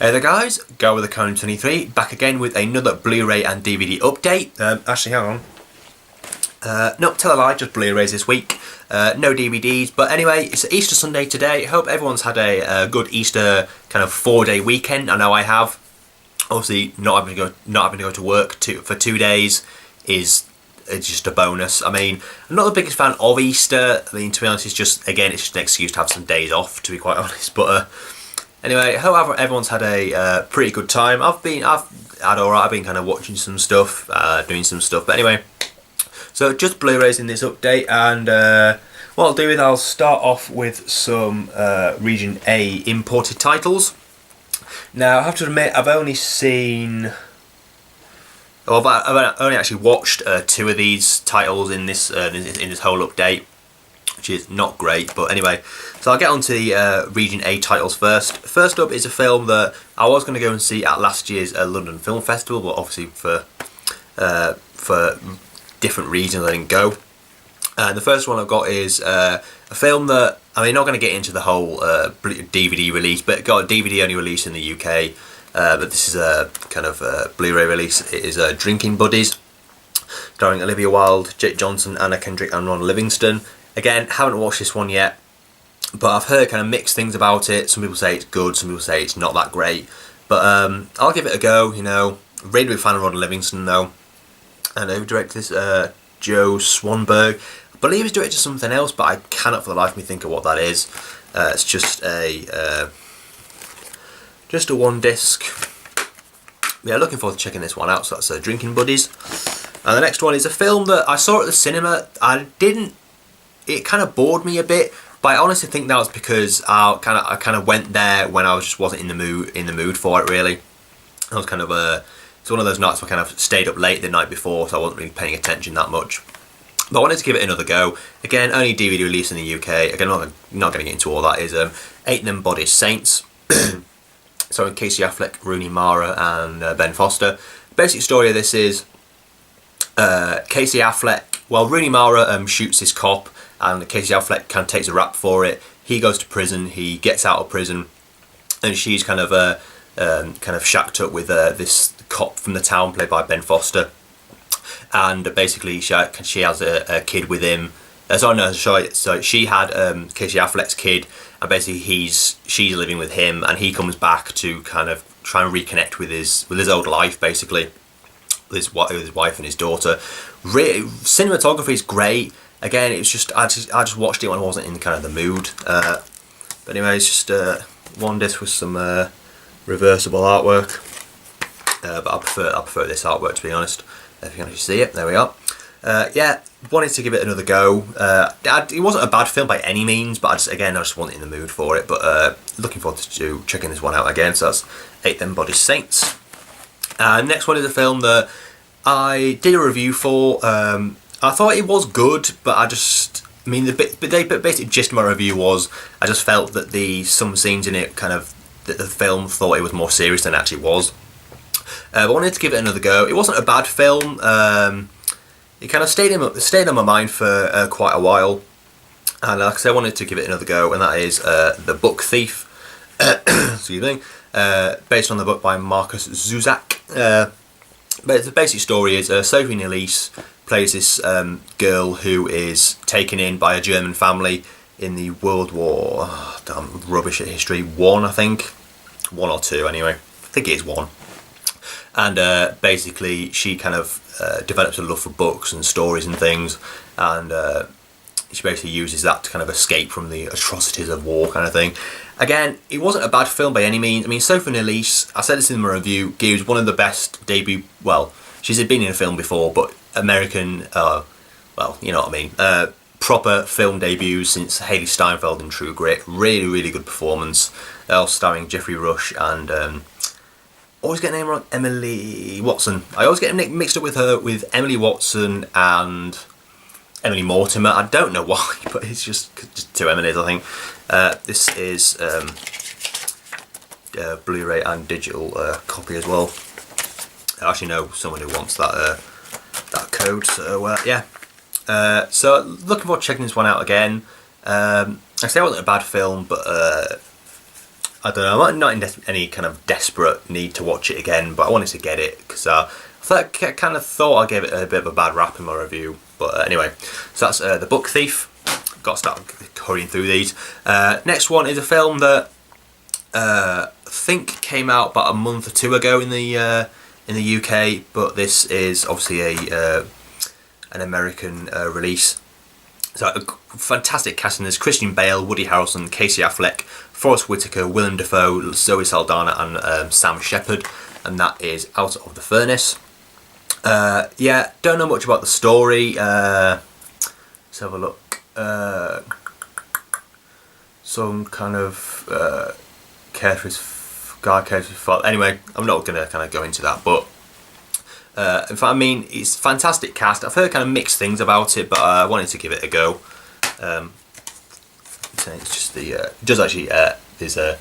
Hey there guys, Go with the Cone 23, back again with another Blu-ray and DVD update. Actually hang on. No, tell a lie, just Blu-rays this week. No DVDs, but anyway, it's Easter Sunday today. Hope everyone's had a good Easter kind of 4-day weekend. I know I have. Obviously, not having to go to work for 2 days is just a bonus. I mean, I'm not the biggest fan of Easter. I mean, to be honest, it's just an excuse to have some days off, to be quite honest. But anyway, hope everyone's had a pretty good time. I've had alright. I've been kind of watching some stuff, doing some stuff. But anyway, so just Blu-rays in this update, and what I'll do is I'll start off with some Region A imported titles. Now, I have to admit, I've only seen... Well, I've only actually watched 2 of these titles in this whole update, which is not great. But anyway, so I'll get on to the Region A titles first. First up is a film that I was going to go and see at last year's London Film Festival, but obviously for different reasons I didn't go. The first one I've got is a film that, I mean, not going to get into the whole DVD release, but it got a DVD only release in the UK. But this is a kind of Blu-ray release. It is Drinking Buddies, starring Olivia Wilde, Jake Johnson, Anna Kendrick and Ron Livingston. Again, haven't watched this one yet, but I've heard kind of mixed things about it. Some people say it's good, some people say it's not that great. But I'll give it a go, you know. Really big fan of Ron Livingston though. And who directed this? Joe Swanberg. I believe he's directed something else, but I cannot for the life of me think of what that is. It's just a one disc. Yeah, looking forward to checking this one out. So that's Drinking Buddies. And the next one is a film that I saw at the cinema. It kind of bored me a bit, but I honestly think that was because I kind of went there when I just wasn't in the mood for it really. I was kind of it's one of those nights where I kind of stayed up late the night before, so I wasn't really paying attention that much. But I wanted to give it another go. Again, only DVD release in the UK. Again, I'm not going to get into all that. Is Eight Embodied Saints. So Casey Affleck, Rooney Mara and Ben Foster. Basic story of this is Casey Affleck, well, Rooney Mara shoots this cop, and Casey Affleck kind of takes a rap for it. He goes to prison, he gets out of prison, and she's kind of shacked up with this cop from the town played by Ben Foster. And basically she has a kid with him. So she had Casey Affleck's kid, and basically she's living with him, and he comes back to kind of try and reconnect with his old life, basically, with his wife and his daughter. Cinematography is great. Again, it's just I just watched it when I wasn't in kind of the mood. But anyway, it's just one disc with some reversible artwork. But I prefer this artwork, to be honest. If you can actually see it, there we are. Yeah, wanted to give it another go. It wasn't a bad film by any means, but I just wasn't in the mood for it. But looking forward to checking this one out again. So that's Eight Embodied Saints. Next one is a film that I did a review for. I thought it was good, but the basic gist of my review was I just felt that some scenes in it that the film thought it was more serious than it actually was. But I wanted to give it another go. It wasn't a bad film. It kind of stayed on my mind for quite a while, and like I said, I wanted to give it another go, and that is The Book Thief. Excuse me. Based on the book by Marcus Zuzak. But the basic story is Sophie Nélisse plays this girl who is taken in by a German family in the World War... Oh, damn, rubbish at history. 1, I think. 1 or 2, anyway. I think it is 1. And basically she kind of develops a love for books and stories and things, and she basically uses that to kind of escape from the atrocities of war, kind of thing. Again, it wasn't a bad film by any means. I mean, Sophie Nélisse, I said this in my review, gives one of the best debut... Well, she's been in a film before, but American... well, you know what I mean. Proper film debuts since Haley Steinfeld in True Grit. Really, really good performance. Starring Jeffrey Rush and... always get her name wrong, Emily Watson. I always get mixed up with her with Emily Watson and Emily Mortimer. I don't know why, but it's just 2 Emilys, I think. This is Blu-ray and digital copy as well. I actually know someone who wants that code, so yeah. So looking forward to checking this one out again. I say it wasn't a bad film, but I don't know, I'm not in any kind of desperate need to watch it again, but I wanted to get it because I kind of thought I gave it a bit of a bad rap in my review. But anyway, so that's The Book Thief. Got to start hurrying through these. Next one is a film that I think came out about a month or two ago in the UK, but this is obviously an American release. So a fantastic casting. There's Christian Bale, Woody Harrelson, Casey Affleck, Forest Whitaker, Willem Dafoe, Zoe Saldana, and Sam Shepard, and that is Out of the Furnace. Yeah, don't know much about the story. Let's have a look. Some kind of guy cares for his father. Anyway, I'm not going to kind of go into that, but in fact, I mean, it's a fantastic cast. I've heard kind of mixed things about it, but I wanted to give it a go. It's just it does actually, there's a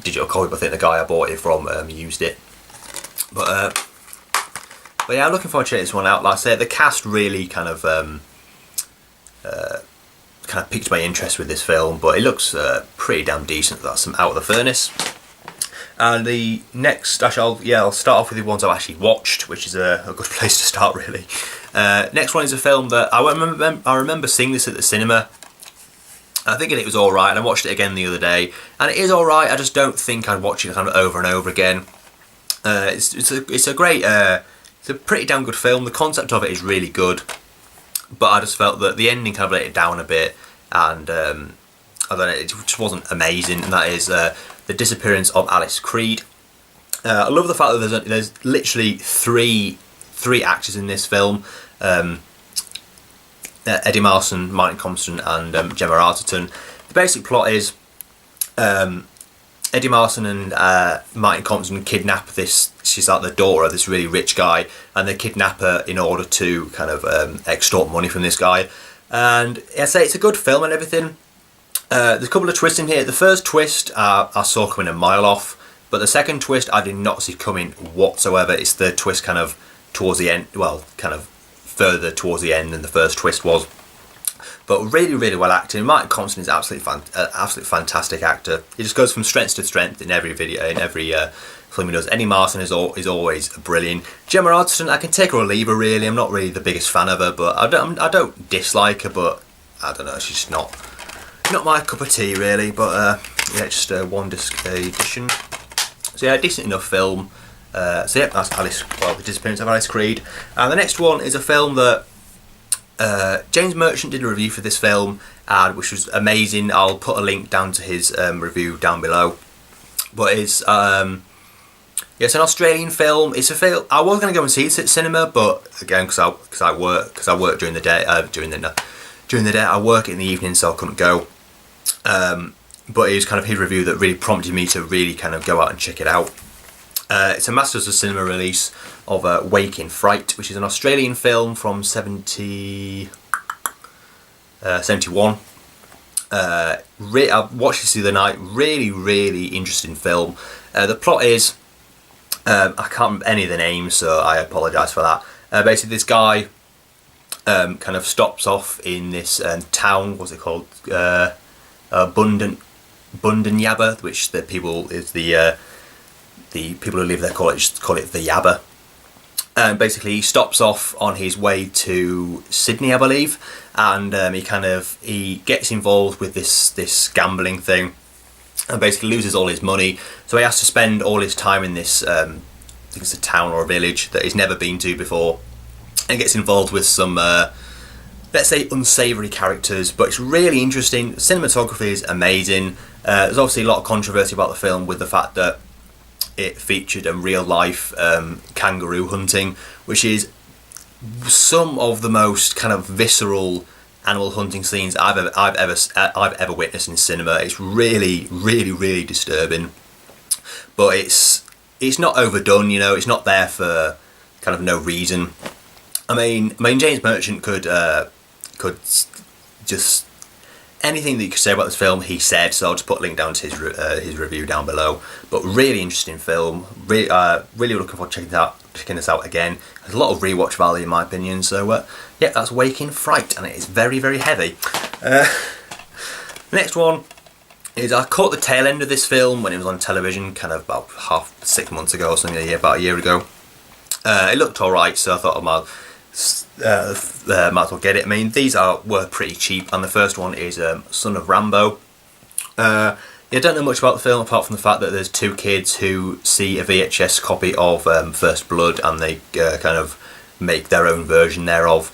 digital copy, but I think the guy I bought it from used it. But yeah, I'm looking forward to checking this one out. Like I said, the cast really kind of piqued my interest with this film, but it looks pretty damn decent. That's some Out of the Furnace. And the next, actually, I'll start off with the ones I've actually watched, which is a good place to start, really. Next one is a film that I remember seeing this at the cinema. I think it was alright, and I watched it again the other day, and it is alright. I just don't think I'd watch it kind of over and over again. It's a great, it's a pretty damn good film. The concept of it is really good, but I just felt that the ending kind of let it down a bit, and I don't know, it just wasn't amazing. And that is The Disappearance of Alice Creed. I love the fact that there's literally three actors in this film. Eddie Marsan, Martin Compston, and Gemma Arterton. The basic plot is Eddie Marsan and Martin Compston kidnap this. She's like the daughter of this really rich guy, and they kidnap her in order to kind of extort money from this guy. And I say it's a good film and everything. There's a couple of twists in here. The first twist I saw coming a mile off, but the second twist I did not see coming whatsoever. It's the twist kind of towards the end, well, kind of further towards the end than the first twist was. But really, really well acting. Martin Compston is absolutely fantastic actor. He just goes from strength to strength in every video, in every film he does. Eddie Marsan is always brilliant. Gemma Arterton, I can take her or leave her, really. I'm not really the biggest fan of her, but I don't dislike her, but I don't know, she's not my cup of tea, really. But yeah, just one disc edition. So yeah, decent enough film. So yeah, that's The Disappearance of Alice Creed. And the next one is a film that James Merchant did a review for this film, which was amazing. I'll put a link down to his review down below. But it's an Australian film. It's a film I was going to go and see it at cinema, but again, because I work during the day. During the day, I work in the evening, so I couldn't go. But it was kind of his review that really prompted me to really kind of go out and check it out. It's a Masters of Cinema release of Waking Fright, which is an Australian film from 71. I watched this the other night. Really, really interesting film. The plot is, I can't remember any of the names, so I apologise for that. Basically, this guy kind of stops off in this town. What's it called? Bundan Yabba, which the people who live there call it the Yabba. And basically he stops off on his way to Sydney, I believe, and he gets involved with this gambling thing, and basically loses all his money. So he has to spend all his time in this, I think it's a town or a village that he's never been to before, and gets involved with some, let's say, unsavoury characters. But it's really interesting. The cinematography is amazing. There's obviously a lot of controversy about the film with the fact that it featured real life kangaroo hunting, which is some of the most kind of visceral animal hunting scenes I've ever witnessed in cinema. It's really, really, really disturbing, but it's not overdone. You know, it's not there for kind of no reason. I mean, James Merchant could just anything that you could say about this film, he said. So I'll just put a link down to his review down below. But really interesting film. Really looking forward to checking this out again. There's a lot of rewatch value in my opinion. So yeah, that's Waking Fright, and it is very, very heavy. Next one is I caught the tail end of this film when it was on television, kind of about 6 months ago or something, about a year ago. It looked alright, so I thought I might as well get it. I mean, these were pretty cheap, and the first one is Son of Rambo. Yeah, I don't know much about the film apart from the fact that there's two kids who see a VHS copy of First Blood, and they kind of make their own version thereof.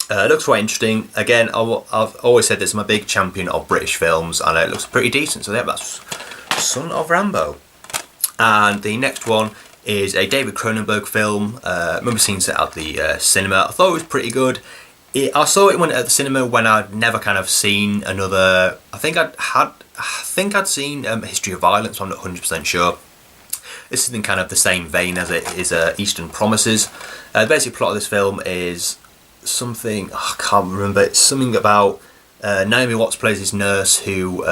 It looks quite interesting. Again, I've always said this, I'm a big champion of British films, and it looks pretty decent. So yeah, that's Son of Rambo. And the next one is a David Cronenberg film. I remember seeing it at the cinema. I thought it was pretty good. I saw it at the cinema when I'd never kind of seen another. I think I'd seen History of Violence. I'm not 100% sure. This is in kind of the same vein as it is Eastern Promises. The basic plot of this film is something, I can't remember, it's something about Naomi Watts plays this nurse who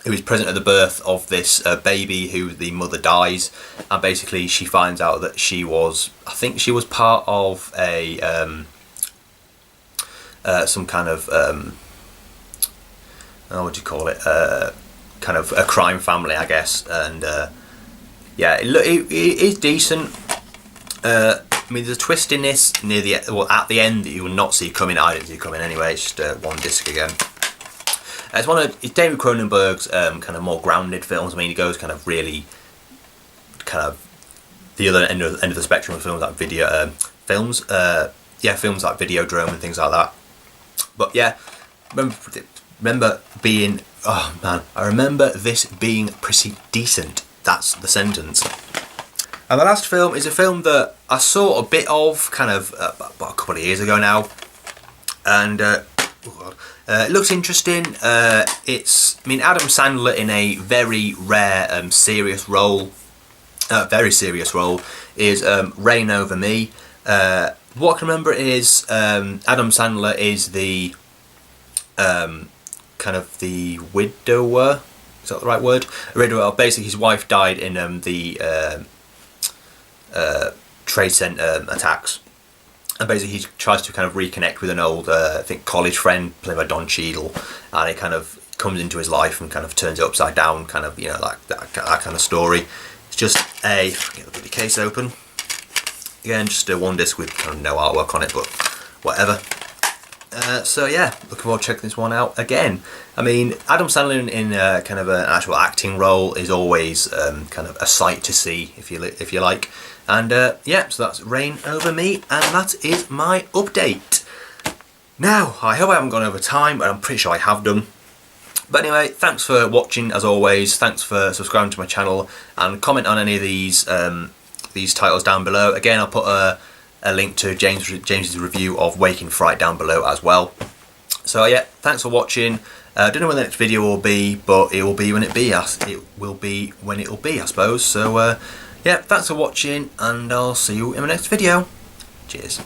is present at the birth of this baby who the mother dies, and basically she finds out that I think she was part of a some kind of what do you call it, kind of a crime family, I guess. And yeah, it is decent. I mean, there's a twist in this at the end that you will not see coming. I didn't see coming anyway. It's just one disc again. It's David Cronenberg's kind of more grounded films. I mean, he goes kind of really, kind of the other end of the spectrum of films like films like Videodrome and things like that. But yeah, remember being, oh man, I remember this being pretty decent. That's the sentence. And the last film is a film that I saw a bit of kind of about a couple of years ago now, and it looks interesting. It's, I mean, Adam Sandler in a very rare serious role, is Reign Over Me. What I can remember is Adam Sandler is the kind of the widower. Is that the right word? A widower. Basically, his wife died in the Trade Center attacks, and basically he tries to kind of reconnect with an old, I think, college friend played by Don Cheadle, and it kind of comes into his life and kind of turns it upside down, kind of, you know, like that kind of story. It's just get the bloody case open. Again, just a one disc with kind of no artwork on it, but whatever. So yeah, looking forward to checking this one out again. I mean, Adam Sandler in kind of an actual acting role is always kind of a sight to see, if you like. And yeah, so that's Reign Over Me, and that is my update. Now, I hope I haven't gone over time, but I'm pretty sure I have done. But anyway, thanks for watching as always. Thanks for subscribing to my channel, and comment on any of these titles down below. Again, I'll put a link to James's review of Waking Fright down below as well. So yeah, thanks for watching. Don't know when the next video will be, but it will be when it will be, I suppose. So yeah, thanks for watching, and I'll see you in my next video. Cheers.